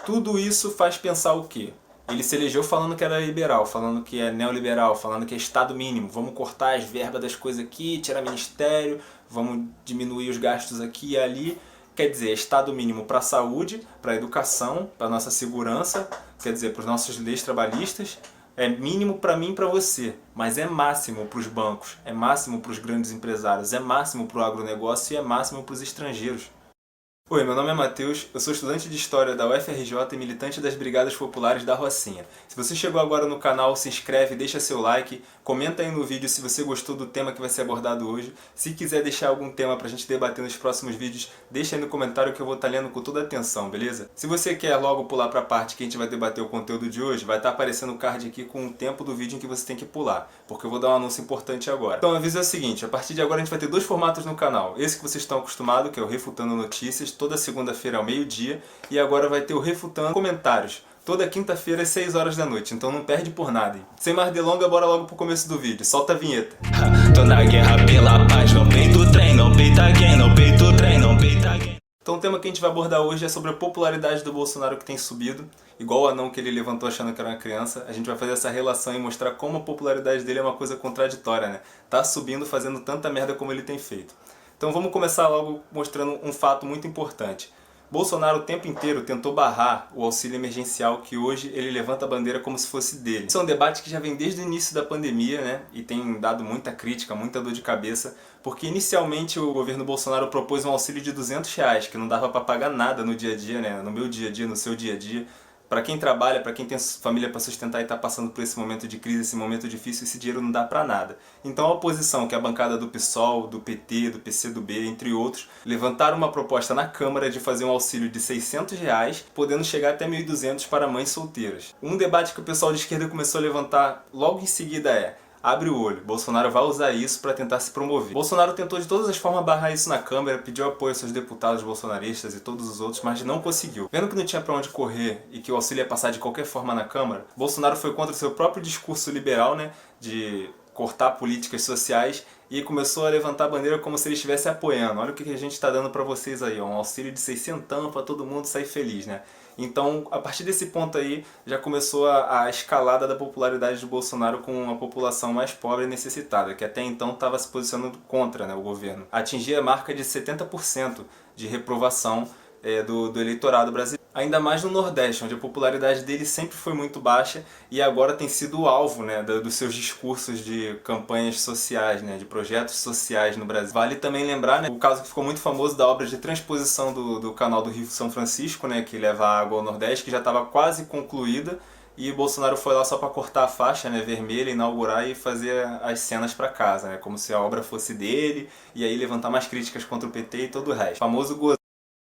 Tudo isso faz pensar o quê? Ele se elegeu falando que era liberal, falando que é neoliberal, falando que é Estado mínimo. Vamos cortar as verbas das coisas aqui, tirar ministério, vamos diminuir os gastos aqui e ali. Quer dizer, é Estado mínimo para a saúde, para a educação, para a nossa segurança, quer dizer, para os nossos leis trabalhistas. É mínimo para mim e para você, mas é máximo para os bancos, é máximo para os grandes empresários, é máximo para o agronegócio e é máximo para os estrangeiros. Oi, meu nome é Matheus, eu sou estudante de História da UFRJ e militante das Brigadas Populares da Rocinha. Se você chegou agora no canal, se inscreve, deixa seu like, comenta aí no vídeo se você gostou do tema que vai ser abordado hoje. Se quiser deixar algum tema pra gente debater nos próximos vídeos, deixa aí no comentário que eu vou estar lendo com toda atenção, beleza? Se você quer logo pular pra parte que a gente vai debater o conteúdo de hoje, vai estar aparecendo o card aqui com o tempo do vídeo em que você tem que pular, porque eu vou dar um anúncio importante agora. Então o aviso é o seguinte, a partir de agora a gente vai ter dois formatos no canal. Esse que vocês estão acostumados, que é o Refutando Notícias, toda segunda-feira ao meio-dia, e agora vai ter o Refutando Comentários, toda quinta-feira às 6 horas da noite, então não perde por nada, hein? Sem mais delongas, bora logo pro começo do vídeo, solta a vinheta. Tô na guerra pela paz, não peito o trem, não peita quem, não peito o trem, não peita quem. Então o tema que a gente vai abordar hoje é sobre a popularidade do Bolsonaro que tem subido, igual o anão que ele levantou achando que era uma criança. A gente vai fazer essa relação e mostrar como a popularidade dele é uma coisa contraditória, né? Tá subindo fazendo tanta merda como ele tem feito. Então vamos começar logo mostrando um fato muito importante. Bolsonaro o tempo inteiro tentou barrar o auxílio emergencial que hoje ele levanta a bandeira como se fosse dele. Isso é um debate que já vem desde o início da pandemia, né? E tem dado muita crítica, muita dor de cabeça, porque inicialmente o governo Bolsonaro propôs um auxílio de R$ 200, que não dava para pagar nada no dia a dia, né? No meu dia a dia, no seu dia a dia. Para quem trabalha, para quem tem família para sustentar e está passando por esse momento de crise, esse momento difícil, esse dinheiro não dá para nada. Então a oposição, que é a bancada do PSOL, do PT, do PCdoB, entre outros, levantaram uma proposta na Câmara de fazer um auxílio de R$ 600, podendo chegar até 1.200 para mães solteiras. Um debate que o pessoal de esquerda começou a levantar logo em seguida é: abre o olho, Bolsonaro vai usar isso para tentar se promover. Bolsonaro tentou de todas as formas barrar isso na Câmara, pediu apoio aos seus deputados bolsonaristas e todos os outros, mas não conseguiu. Vendo que não tinha para onde correr e que o auxílio ia passar de qualquer forma na Câmara, Bolsonaro foi contra o seu próprio discurso liberal, né, de cortar políticas sociais, e começou a levantar a bandeira como se ele estivesse apoiando. Olha o que a gente está dando para vocês aí, ó, um auxílio de 600 para todo mundo sair feliz, né? Então, a partir desse ponto aí, já começou a escalada da popularidade de Bolsonaro com a população mais pobre e necessitada, que até então estava se posicionando contra, né, o governo. Atingia a marca de 70% de reprovação do eleitorado brasileiro. Ainda mais no Nordeste, onde a popularidade dele sempre foi muito baixa e agora tem sido o alvo, né, dos seus discursos de campanhas sociais, né, de projetos sociais no Brasil. Vale também lembrar, né, o caso que ficou muito famoso da obra de transposição do canal do Rio São Francisco, né, que leva água ao Nordeste, que já estava quase concluída, e Bolsonaro foi lá só para cortar a faixa, né, vermelha, inaugurar e fazer as cenas para casa, né, como se a obra fosse dele, e aí levantar mais críticas contra o PT e todo o resto. O famoso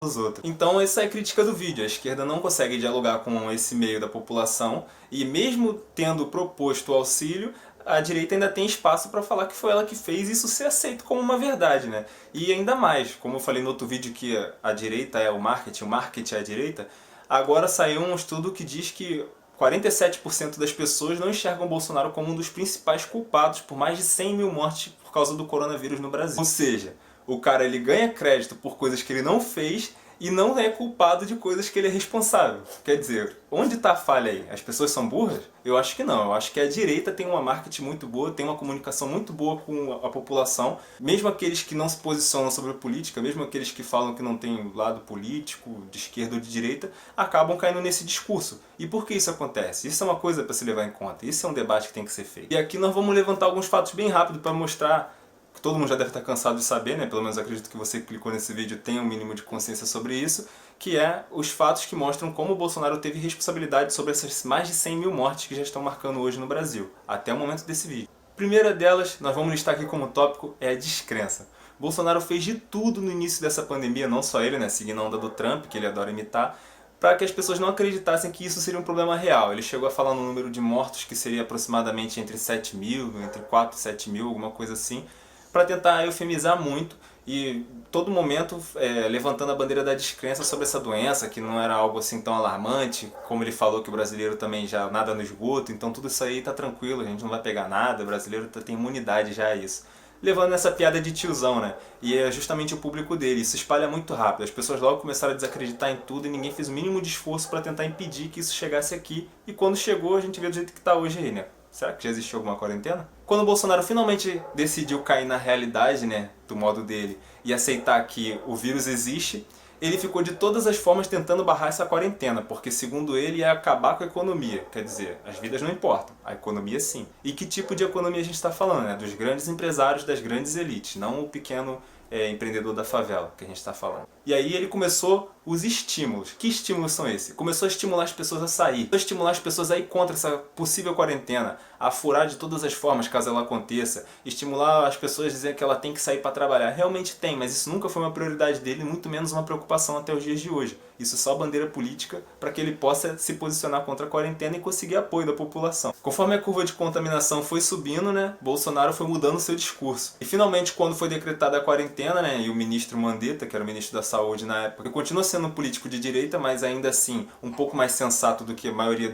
os outros. Então essa é a crítica do vídeo, a esquerda não consegue dialogar com esse meio da população e mesmo tendo proposto o auxílio, a direita ainda tem espaço para falar que foi ela que fez isso ser aceito como uma verdade, né? E ainda mais, como eu falei no outro vídeo que a direita é o marketing é a direita, agora saiu um estudo que diz que 47% das pessoas não enxergam o Bolsonaro como um dos principais culpados por mais de 100 mil mortes por causa do coronavírus no Brasil. Ou seja, o cara ele ganha crédito por coisas que ele não fez e não é culpado de coisas que ele é responsável. Quer dizer, onde está a falha aí? As pessoas são burras? Eu acho que não. Eu acho que a direita tem uma marketing muito boa, tem uma comunicação muito boa com a população. Mesmo aqueles que não se posicionam sobre a política, mesmo aqueles que falam que não tem lado político, de esquerda ou de direita, acabam caindo nesse discurso. E por que isso acontece? Isso é uma coisa para se levar em conta. Isso é um debate que tem que ser feito. E aqui nós vamos levantar alguns fatos bem rápido para mostrar que todo mundo já deve estar cansado de saber, né? Pelo menos acredito que você que clicou nesse vídeo tem um mínimo de consciência sobre isso, que é os fatos que mostram como o Bolsonaro teve responsabilidade sobre essas mais de 100 mil mortes que já estão marcando hoje no Brasil, até o momento desse vídeo. A primeira delas, nós vamos listar aqui como tópico, é a descrença. Bolsonaro fez de tudo no início dessa pandemia, não só ele, né? Seguindo a onda do Trump, que ele adora imitar, para que as pessoas não acreditassem que isso seria um problema real. Ele chegou a falar no número de mortos que seria aproximadamente entre 7 mil, entre 4 e 7 mil, alguma coisa assim, para tentar eufemizar muito e todo momento levantando a bandeira da descrença sobre essa doença, que não era algo assim tão alarmante, como ele falou que o brasileiro também já nada no esgoto, então tudo isso aí tá tranquilo, a gente não vai pegar nada, o brasileiro tem imunidade já a isso. levando essa piada de tiozão, né? E é justamente o público dele. Isso espalha muito rápido. As pessoas logo começaram a desacreditar em tudo e ninguém fez o mínimo de esforço para tentar impedir que isso chegasse aqui. E quando chegou, a gente vê do jeito que tá hoje aí, né? Será que já existiu alguma quarentena? Quando o Bolsonaro finalmente decidiu cair na realidade, né, do modo dele, e aceitar que o vírus existe, ele ficou de todas as formas tentando barrar essa quarentena, porque segundo ele ia acabar com a economia. Quer dizer, as vidas não importam, a economia sim. E que tipo de economia a gente está falando, né? Dos grandes empresários, das grandes elites, não o pequeno empreendedor da favela que a gente está falando. E aí ele começou os estímulos. Que estímulos são esses? Começou a estimular as pessoas a sair, a estimular as pessoas a ir contra essa possível quarentena, a furar de todas as formas caso ela aconteça, estimular as pessoas a dizer que ela tem que sair para trabalhar. Realmente tem, mas isso nunca foi uma prioridade dele, muito menos uma preocupação até os dias de hoje. Isso é só bandeira política para que ele possa se posicionar contra a quarentena e conseguir apoio da população. Conforme a curva de contaminação foi subindo, né, Bolsonaro foi mudando seu discurso. E finalmente, quando foi decretada a quarentena, né, e o ministro Mandetta, que era o ministro da Saúde na época, continua sendo um político de direita, mas ainda assim um pouco mais sensato do que a maioria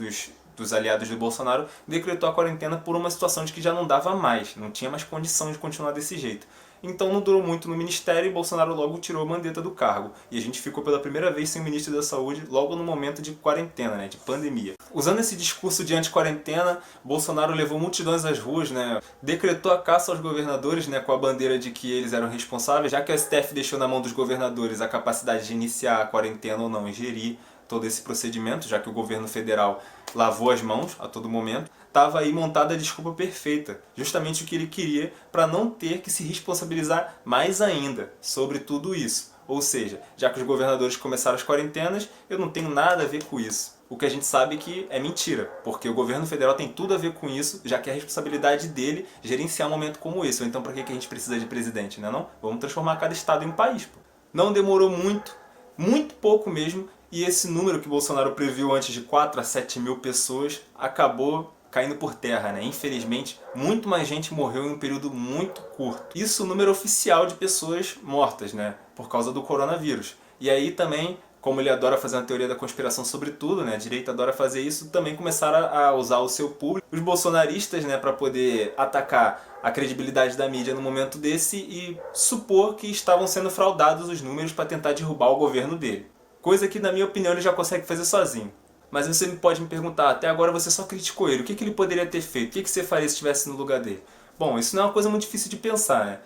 dos aliados de Bolsonaro, decretou a quarentena por uma situação de que já não dava mais, não tinha mais condição de continuar desse jeito. Então não durou muito no ministério e Bolsonaro logo tirou a Mandetta do cargo. E a gente ficou pela primeira vez sem o ministro da Saúde logo no momento de quarentena, né, de pandemia. Usando esse discurso de anti-quarentena, Bolsonaro levou multidões às ruas, né, decretou a caça aos governadores, né, com a bandeira de que eles eram responsáveis, já que o STF deixou na mão dos governadores a capacidade de iniciar a quarentena ou não e gerir todo esse procedimento, já que o governo federal lavou as mãos a todo momento, estava aí montada a desculpa perfeita, justamente o que ele queria para não ter que se responsabilizar mais ainda sobre tudo isso. Ou seja, já que os governadores começaram as quarentenas, eu não tenho nada a ver com isso. O que a gente sabe que é mentira, porque o governo federal tem tudo a ver com isso, já que é a responsabilidade dele gerenciar um momento como esse. Ou então para que a gente precisa de presidente, né não? Vamos transformar cada estado em um país. Pô. Não demorou muito pouco mesmo, e esse número que Bolsonaro previu antes de 4 a 7 mil pessoas acabou caindo por terra, né? Infelizmente, muito mais gente morreu em um período muito curto. Isso o número oficial de pessoas mortas, né? Por causa do coronavírus. E aí também, como ele adora fazer uma teoria da conspiração sobre tudo, né? A direita adora fazer isso, também começaram a usar o seu público, os bolsonaristas, né? Para poder atacar a credibilidade da mídia no momento desse e supor que estavam sendo fraudados os números para tentar derrubar o governo dele. Coisa que, na minha opinião, ele já consegue fazer sozinho. Mas você pode me perguntar, até agora você só criticou ele, o que ele poderia ter feito? O que você faria se estivesse no lugar dele? Bom, isso não é uma coisa muito difícil de pensar, né?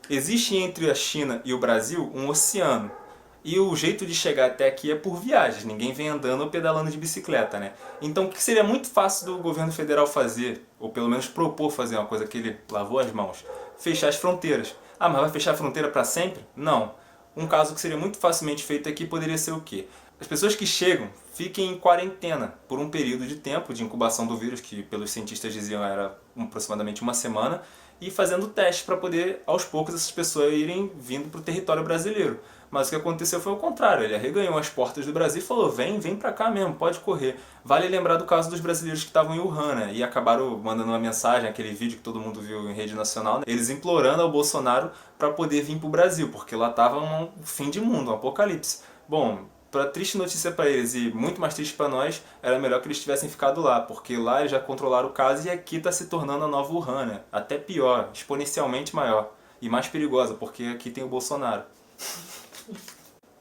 Existe entre a China e o Brasil um oceano. E o jeito de chegar até aqui é por viagens, ninguém vem andando ou pedalando de bicicleta, né? Então o que seria muito fácil do governo federal fazer, ou pelo menos propor fazer, uma coisa que ele lavou as mãos? Fechar as fronteiras. Ah, mas vai fechar a fronteira para sempre? Não. Um caso que seria muito facilmente feito aqui poderia ser o quê? As pessoas que chegam fiquem em quarentena por um período de tempo de incubação do vírus, que pelos cientistas diziam era aproximadamente uma semana, e fazendo teste para poder, aos poucos, essas pessoas irem vindo para o território brasileiro. Mas o que aconteceu foi o contrário, ele arreganhou as portas do Brasil e falou, vem para cá mesmo, pode correr. Vale lembrar do caso dos brasileiros que estavam em Wuhan, né? E acabaram mandando uma mensagem, aquele vídeo que todo mundo viu em rede nacional, né? Eles implorando ao Bolsonaro para poder vir para o Brasil, porque lá estava um fim de mundo, um apocalipse. Bom, para triste notícia para eles e muito mais triste para nós, era melhor que eles tivessem ficado lá, porque lá eles já controlaram o caso e aqui está se tornando a nova Wuhan, né? Até pior, exponencialmente maior e mais perigosa, porque aqui tem o Bolsonaro.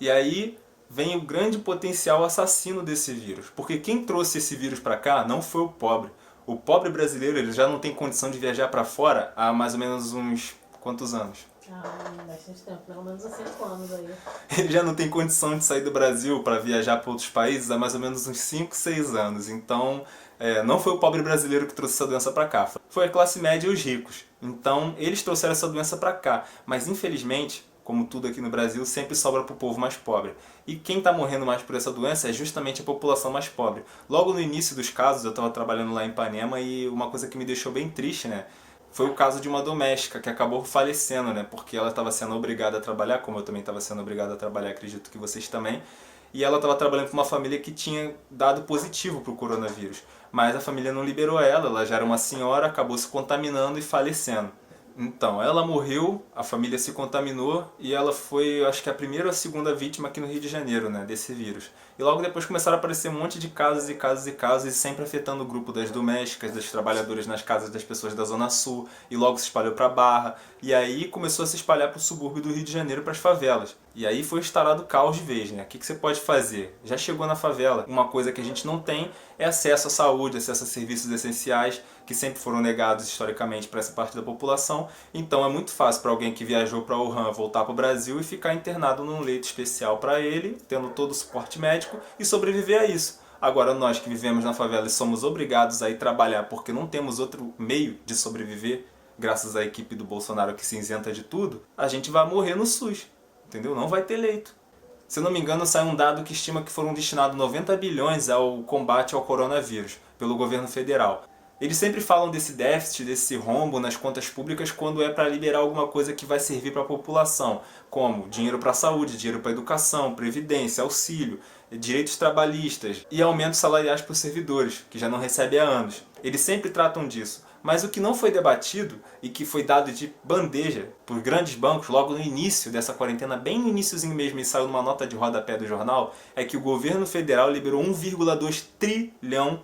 E aí vem o grande potencial assassino desse vírus, porque quem trouxe esse vírus para cá não foi o pobre. O pobre brasileiro ele já não tem condição de viajar para fora há mais ou menos uns quantos anos? Bastante tempo, pelo menos há 5 anos aí. Ele já não tem condição de sair do Brasil para viajar para outros países há mais ou menos uns 5, 6 anos. Então, não foi o pobre brasileiro que trouxe essa doença para cá, foi a classe média e os ricos. Então, eles trouxeram essa doença para cá. Mas, infelizmente, como tudo aqui no Brasil, sempre sobra para o povo mais pobre. E quem está morrendo mais por essa doença é justamente a população mais pobre. Logo no início dos casos, eu estava trabalhando lá em Ipanema e uma coisa que me deixou bem triste, né? Foi o caso de uma doméstica que acabou falecendo, né? Porque ela estava sendo obrigada a trabalhar, como eu também estava sendo obrigado a trabalhar, acredito que vocês também. E ela estava trabalhando com uma família que tinha dado positivo para o coronavírus. Mas a família não liberou ela já era uma senhora, acabou se contaminando e falecendo. Então, ela morreu, a família se contaminou e ela foi, acho que a primeira ou a segunda vítima aqui no Rio de Janeiro, né, desse vírus. E logo depois começaram a aparecer um monte de casos e casos e casos, e sempre afetando o grupo das domésticas, das trabalhadoras nas casas das pessoas da Zona Sul, e logo se espalhou para a Barra, e aí começou a se espalhar para o subúrbio do Rio de Janeiro, para as favelas. E aí foi instaurado o caos de vez, né? O que você pode fazer? Já chegou na favela. Uma coisa que a gente não tem é acesso à saúde, acesso a serviços essenciais, que sempre foram negados historicamente para essa parte da população. Então é muito fácil para alguém que viajou para Wuhan voltar para o Brasil e ficar internado num leito especial para ele, tendo todo o suporte médico e sobreviver a isso. Agora nós que vivemos na favela e somos obrigados a ir trabalhar porque não temos outro meio de sobreviver, graças à equipe do Bolsonaro que se isenta de tudo, a gente vai morrer no SUS. Entendeu? Não vai ter leito. Se eu não me engano, sai um dado que estima que foram destinados 90 bilhões ao combate ao coronavírus pelo governo federal. Eles sempre falam desse déficit, desse rombo nas contas públicas quando é para liberar alguma coisa que vai servir para a população, como dinheiro para a saúde, dinheiro para a educação, previdência, auxílio, direitos trabalhistas e aumentos salariais para os servidores, que já não recebem há anos. Eles sempre tratam disso. Mas o que não foi debatido e que foi dado de bandeja por grandes bancos logo no início dessa quarentena, bem no iniciozinho mesmo, e saiu numa nota de rodapé do jornal, é que o governo federal liberou 1,2 trilhão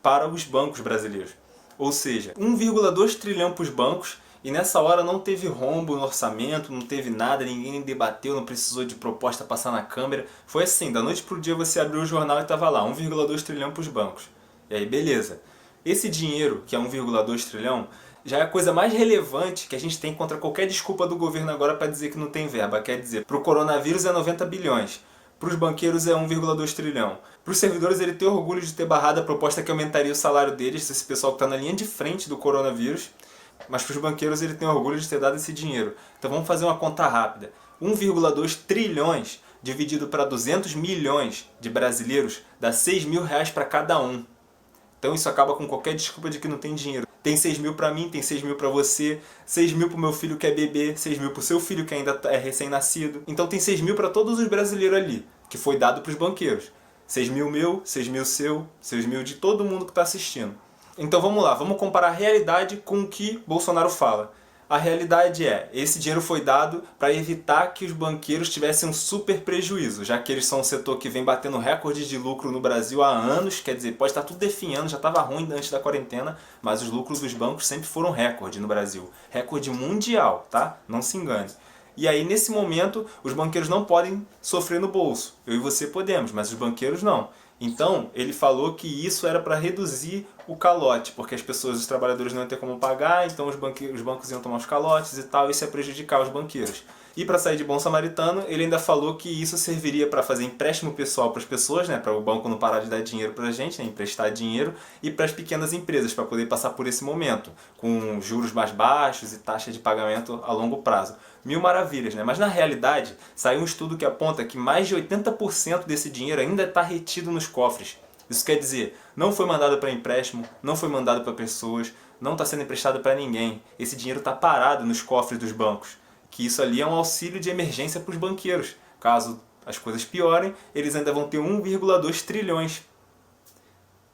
para os bancos brasileiros. Ou seja, 1,2 trilhão para os bancos, e nessa hora não teve rombo no orçamento, não teve nada, ninguém debateu, não precisou de proposta passar na Câmara. Foi assim, da noite para o dia você abriu o jornal e estava lá, 1,2 trilhão para os bancos. E aí beleza. Esse dinheiro, que é 1,2 trilhão, já é a coisa mais relevante que a gente tem contra qualquer desculpa do governo agora para dizer que não tem verba. Quer dizer, para o coronavírus é 90 bilhões, para os banqueiros é 1,2 trilhão. Para os servidores ele tem orgulho de ter barrado a proposta que aumentaria o salário deles, esse pessoal que está na linha de frente do coronavírus, mas para os banqueiros ele tem orgulho de ter dado esse dinheiro. Então vamos fazer uma conta rápida. 1,2 trilhões dividido para 200 milhões de brasileiros dá 6 mil reais para cada um. Então isso acaba com qualquer desculpa de que não tem dinheiro. Tem 6 mil pra mim, tem 6 mil pra você, 6 mil pro meu filho que é bebê, 6 mil pro seu filho que ainda é recém-nascido. Então tem 6 mil pra todos os brasileiros ali, que foi dado pros banqueiros. 6 mil meu, 6 mil seu, 6 mil de todo mundo que está assistindo. Então vamos lá, vamos comparar a realidade com o que Bolsonaro fala. A realidade é, esse dinheiro foi dado para evitar que os banqueiros tivessem um super prejuízo, já que eles são um setor que vem batendo recordes de lucro no Brasil há anos, quer dizer, pode estar tudo definhando, já estava ruim antes da quarentena, mas os lucros dos bancos sempre foram recorde no Brasil. Recorde mundial, tá? Não se engane. E aí, nesse momento, os banqueiros não podem sofrer no bolso. Eu e você podemos, mas os banqueiros não. Então, ele falou que isso era para reduzir o calote, porque as pessoas, os trabalhadores não iam ter como pagar, então os bancos iam tomar os calotes e tal, isso ia prejudicar os banqueiros. E para sair de bom samaritano, ele ainda falou que isso serviria para fazer empréstimo pessoal para as pessoas, né, para o banco não parar de dar dinheiro para a gente, né, emprestar dinheiro, e para as pequenas empresas, para poder passar por esse momento, com juros mais baixos e taxa de pagamento a longo prazo. Mil maravilhas, né? Mas na realidade, saiu um estudo que aponta que mais de 80% desse dinheiro ainda está retido nos cofres. Isso quer dizer, não foi mandado para empréstimo, não foi mandado para pessoas, não está sendo emprestado para ninguém. Esse dinheiro está parado nos cofres dos bancos. Que isso ali é um auxílio de emergência para os banqueiros. Caso as coisas piorem, eles ainda vão ter 1,2 trilhões.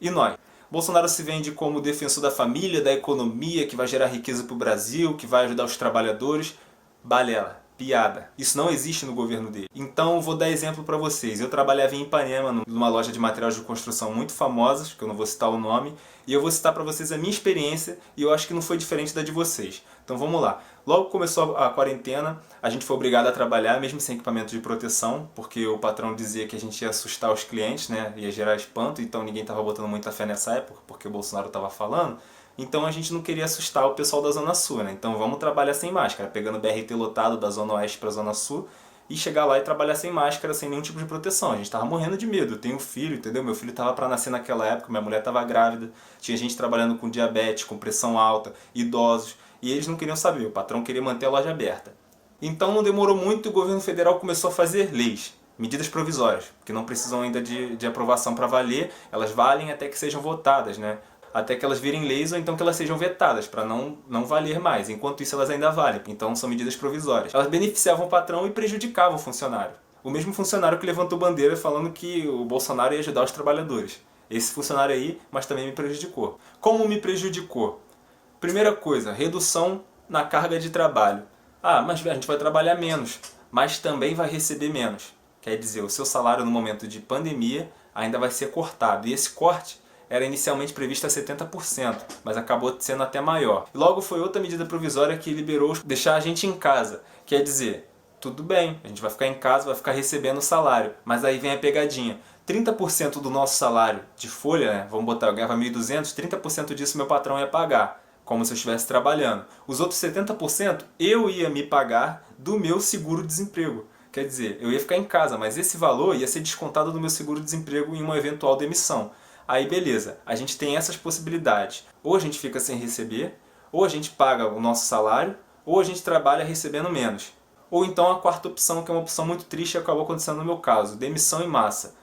E nós? Bolsonaro se vende como defensor da família, da economia, que vai gerar riqueza para o Brasil, que vai ajudar os trabalhadores. Balela, piada. Isso não existe no governo dele. Então vou dar exemplo para vocês. Eu trabalhava em Ipanema, numa loja de materiais de construção muito famosas, que eu não vou citar o nome, e eu vou citar para vocês a minha experiência, e eu acho que não foi diferente da de vocês. Então vamos lá. Logo que começou a quarentena, a gente foi obrigado a trabalhar, mesmo sem equipamento de proteção, porque o patrão dizia que a gente ia assustar os clientes, né? Ia gerar espanto, então ninguém estava botando muita fé nessa época, porque o Bolsonaro estava falando. Então a gente não queria assustar o pessoal da Zona Sul, né? Então vamos trabalhar sem máscara, pegando o BRT lotado da Zona Oeste para a Zona Sul e chegar lá e trabalhar sem máscara, sem nenhum tipo de proteção. A gente tava morrendo de medo. Eu tenho um filho, entendeu? Meu filho tava para nascer naquela época, minha mulher tava grávida, tinha gente trabalhando com diabetes, com pressão alta, idosos, e eles não queriam saber, o patrão queria manter a loja aberta. Então não demorou muito e o governo federal começou a fazer leis, medidas provisórias, que não precisam ainda de aprovação para valer, elas valem até que sejam votadas, né? Até que elas virem leis ou então que elas sejam vetadas, para não valer mais. Enquanto isso elas ainda valem, então são medidas provisórias. Elas beneficiavam o patrão e prejudicavam o funcionário. O mesmo funcionário que levantou bandeira falando que o Bolsonaro ia ajudar os trabalhadores. Esse funcionário aí, mas também me prejudicou. Como me prejudicou? Primeira coisa, redução na carga de trabalho. Ah, mas a gente vai trabalhar menos, mas também vai receber menos. Quer dizer, o seu salário no momento de pandemia ainda vai ser cortado. E esse corte era inicialmente previsto a 70%, mas acabou sendo até maior. E logo foi outra medida provisória que liberou deixar a gente em casa. Quer dizer, tudo bem, a gente vai ficar em casa, vai ficar recebendo o salário. Mas aí vem a pegadinha. 30% do nosso salário de folha, né, vamos botar, eu ganhava 1.200, 30% disso meu patrão ia pagar, como se eu estivesse trabalhando. Os outros 70% eu ia me pagar do meu seguro-desemprego. Quer dizer, eu ia ficar em casa, mas esse valor ia ser descontado do meu seguro-desemprego em uma eventual demissão. Aí beleza, a gente tem essas possibilidades. Ou a gente fica sem receber, ou a gente paga o nosso salário, ou a gente trabalha recebendo menos. Ou então a quarta opção, que é uma opção muito triste e acabou acontecendo no meu caso, demissão em massa.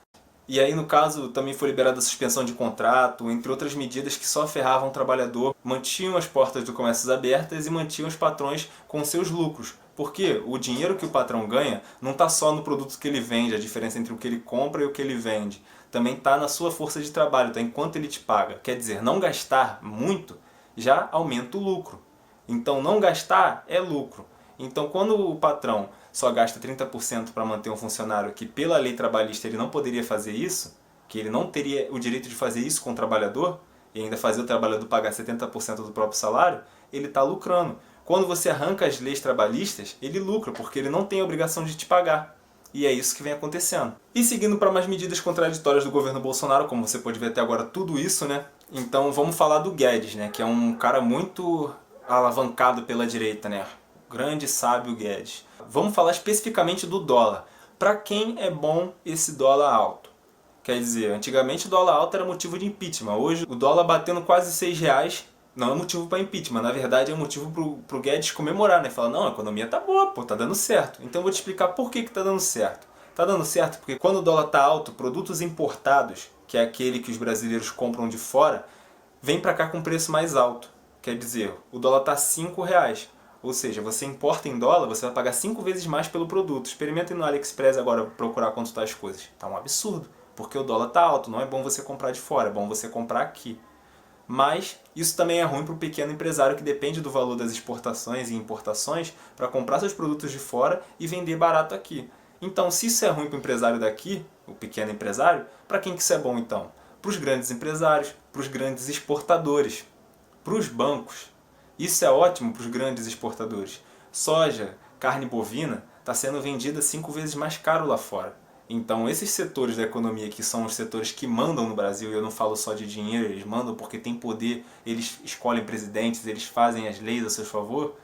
E aí no caso também foi liberada a suspensão de contrato, entre outras medidas que só ferravam o trabalhador, mantinham as portas do comércio abertas e mantinham os patrões com seus lucros. Porque o dinheiro que o patrão ganha não está só no produto que ele vende, a diferença entre o que ele compra e o que ele vende. Também está na sua força de trabalho, está em quanto ele te paga. Quer dizer, não gastar muito já aumenta o lucro. Então não gastar é lucro. Então quando o patrão só gasta 30% para manter um funcionário que pela lei trabalhista ele não poderia fazer isso, que ele não teria o direito de fazer isso com o trabalhador, e ainda fazer o trabalhador pagar 70% do próprio salário, ele está lucrando. Quando você arranca as leis trabalhistas, ele lucra, porque ele não tem a obrigação de te pagar. E é isso que vem acontecendo. E seguindo para mais medidas contraditórias do governo Bolsonaro, como você pode ver até agora tudo isso, né? Então vamos falar do Guedes, né? Que é um cara muito alavancado pela direita, né? O grande sábio Guedes. Vamos falar especificamente do dólar. Para quem é bom esse dólar alto? Quer dizer, antigamente o dólar alto era motivo de impeachment. Hoje o dólar batendo quase R$6 não é motivo para impeachment. Na verdade é motivo pro Guedes comemorar, né? Falar, não, a economia tá boa, pô, tá dando certo. Então eu vou te explicar por que tá dando certo. Tá dando certo porque quando o dólar tá alto, produtos importados, que é aquele que os brasileiros compram de fora, vem para cá com preço mais alto. Quer dizer, o dólar tá R$5. Ou seja, você importa em dólar, você vai pagar 5 vezes mais pelo produto. Experimentem no AliExpress agora procurar quanto tá as coisas. Tá um absurdo, porque o dólar tá alto, não é bom você comprar de fora, é bom você comprar aqui. Mas isso também é ruim para o pequeno empresário que depende do valor das exportações e importações para comprar seus produtos de fora e vender barato aqui. Então, se isso é ruim para o empresário daqui, o pequeno empresário, para quem que isso é bom então? Para os grandes empresários, para os grandes exportadores, para os bancos. Isso é ótimo para os grandes exportadores. Soja, carne bovina, está sendo vendida 5 vezes mais caro lá fora. Então esses setores da economia que são os setores que mandam no Brasil, e eu não falo só de dinheiro, eles mandam porque têm poder, eles escolhem presidentes, eles fazem as leis a seu favor,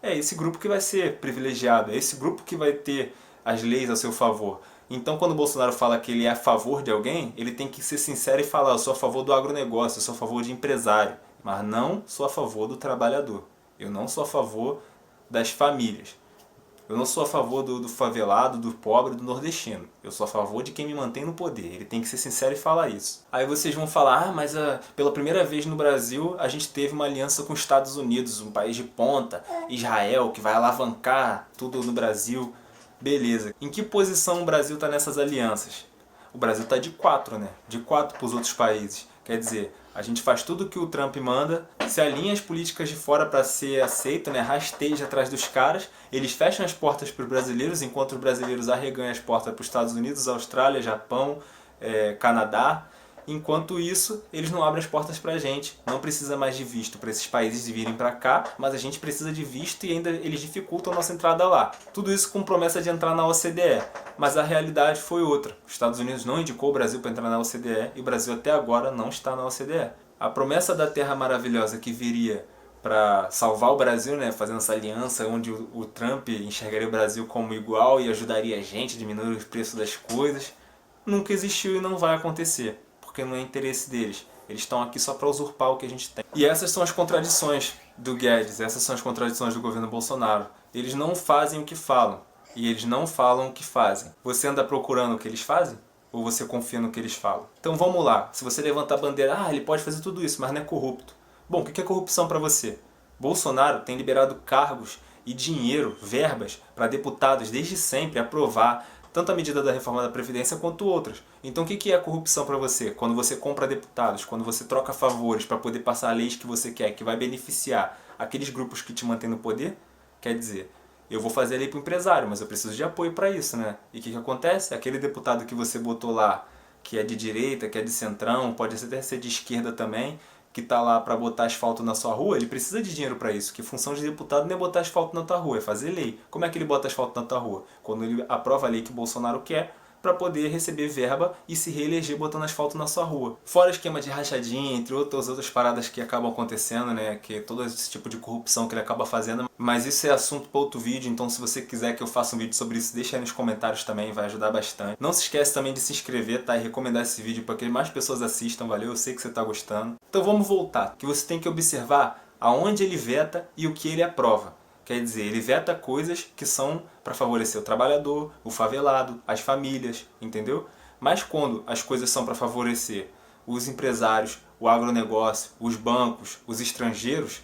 é esse grupo que vai ser privilegiado, é esse grupo que vai ter as leis a seu favor. Então quando o Bolsonaro fala que ele é a favor de alguém, ele tem que ser sincero e falar, eu sou a favor do agronegócio, eu sou a favor de empresário, mas não sou a favor do trabalhador, eu não sou a favor das famílias. Eu não sou a favor do favelado, do pobre, do nordestino. Eu sou a favor de quem me mantém no poder. Ele tem que ser sincero e falar isso. Aí vocês vão falar, mas pela primeira vez no Brasil a gente teve uma aliança com os Estados Unidos, um país de ponta, Israel, que vai alavancar tudo no Brasil. Beleza. Em que posição o Brasil está nessas alianças? O Brasil está de 4, né? De 4 para os outros países. Quer dizer, a gente faz tudo o que o Trump manda, se alinha as políticas de fora para ser aceito, né? Rasteja atrás dos caras, eles fecham as portas para os brasileiros, enquanto os brasileiros arreganham as portas para os Estados Unidos, Austrália, Japão, Canadá. Enquanto isso, eles não abrem as portas para a gente. Não precisa mais de visto para esses países virem para cá, mas a gente precisa de visto e ainda eles dificultam a nossa entrada lá. Tudo isso com promessa de entrar na OCDE, mas a realidade foi outra. Os Estados Unidos não indicou o Brasil para entrar na OCDE e o Brasil até agora não está na OCDE. A promessa da Terra Maravilhosa que viria para salvar o Brasil, né, fazendo essa aliança onde o Trump enxergaria o Brasil como igual e ajudaria a gente a diminuir o preço das coisas, nunca existiu e não vai acontecer. Porque não é interesse deles. Eles estão aqui só para usurpar o que a gente tem. E essas são as contradições do Guedes, essas são as contradições do governo Bolsonaro. Eles não fazem o que falam, e eles não falam o que fazem. Você anda procurando o que eles fazem? Ou você confia no que eles falam? Então vamos lá, se você levantar a bandeira, ele pode fazer tudo isso, mas não é corrupto. Bom, o que é corrupção para você? Bolsonaro tem liberado cargos e dinheiro, verbas, para deputados desde sempre aprovar tanto a medida da reforma da Previdência quanto outras. Então o que é a corrupção para você? Quando você compra deputados, quando você troca favores para poder passar leis que você quer, que vai beneficiar aqueles grupos que te mantêm no poder, quer dizer, eu vou fazer a lei para o empresário, mas eu preciso de apoio para isso, né? E o que acontece? Aquele deputado que você botou lá, que é de direita, que é de centrão, pode até ser de esquerda também, que está lá para botar asfalto na sua rua, ele precisa de dinheiro para isso, que função de deputado não é botar asfalto na tua rua, é fazer lei. Como é que ele bota asfalto na tua rua? Quando ele aprova a lei que o Bolsonaro quer, para poder receber verba e se reeleger botando asfalto na sua rua. Fora o esquema de rachadinha, entre outras paradas que acabam acontecendo, né, que é todo esse tipo de corrupção que ele acaba fazendo. Mas isso é assunto para outro vídeo, então se você quiser que eu faça um vídeo sobre isso, deixa aí nos comentários também, vai ajudar bastante. Não se esquece também de se inscrever, tá, e recomendar esse vídeo para que mais pessoas assistam, valeu? Eu sei que você está gostando. Então vamos voltar, que você tem que observar aonde ele veta e o que ele aprova. Quer dizer, ele veta coisas que são para favorecer o trabalhador, o favelado, as famílias, entendeu? Mas quando as coisas são para favorecer os empresários, o agronegócio, os bancos, os estrangeiros,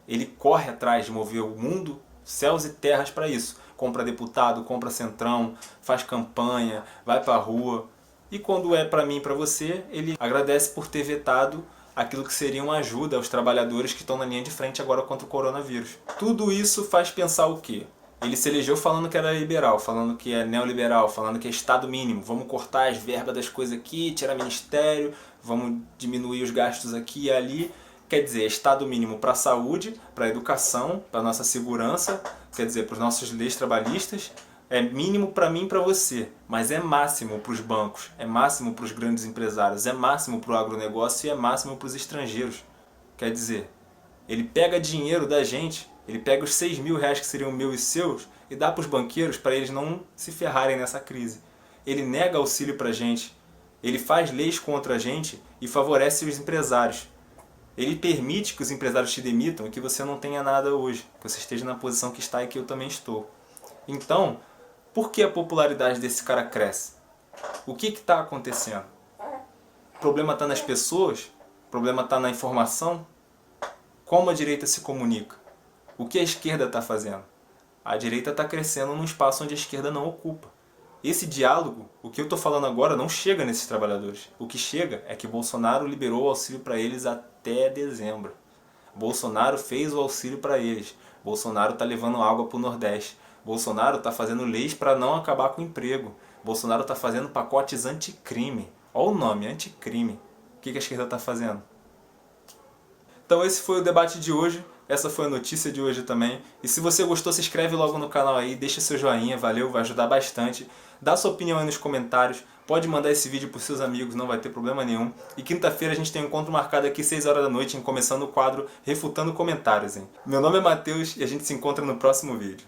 ele corre atrás de mover o mundo, céus e terras para isso. Compra deputado, compra centrão, faz campanha, vai para a rua. E quando é para mim e para você, ele agradece por ter vetado aquilo que seria uma ajuda aos trabalhadores que estão na linha de frente agora contra o coronavírus. Tudo isso faz pensar o quê? Ele se elegeu falando que era liberal, falando que é neoliberal, falando que é Estado mínimo. Vamos cortar as verbas das coisas aqui, tirar ministério, vamos diminuir os gastos aqui e ali. Quer dizer, é Estado mínimo para a saúde, para a educação, para a nossa segurança, quer dizer, para os nossos leis trabalhistas. É mínimo para mim e para você, mas é máximo para os bancos, é máximo para os grandes empresários, é máximo para o agronegócio e é máximo para os estrangeiros. Quer dizer, ele pega dinheiro da gente, ele pega os 6 mil reais que seriam meus e seus e dá para os banqueiros para eles não se ferrarem nessa crise. Ele nega auxílio para a gente, ele faz leis contra a gente e favorece os empresários. Ele permite que os empresários te demitam e que você não tenha nada hoje, que você esteja na posição que está e que eu também estou. Então, por que a popularidade desse cara cresce? O que está acontecendo? O problema está nas pessoas? O problema está na informação? Como a direita se comunica? O que a esquerda está fazendo? A direita está crescendo num espaço onde a esquerda não ocupa. Esse diálogo, o que eu estou falando agora, não chega nesses trabalhadores. O que chega é que Bolsonaro liberou o auxílio para eles até dezembro. Bolsonaro fez o auxílio para eles. Bolsonaro está levando água para o Nordeste. Bolsonaro está fazendo leis para não acabar com o emprego. Bolsonaro está fazendo pacotes anticrime. Olha o nome, anticrime. O que a esquerda está fazendo? Então esse foi o debate de hoje. Essa foi a notícia de hoje também. E se você gostou, se inscreve logo no canal aí, deixa seu joinha, valeu, vai ajudar bastante. Dá sua opinião aí nos comentários. Pode mandar esse vídeo para os seus amigos, não vai ter problema nenhum. E quinta-feira a gente tem um encontro marcado aqui, 6 horas da noite, começando o quadro Refutando Comentários, hein? Meu nome é Matheus e a gente se encontra no próximo vídeo.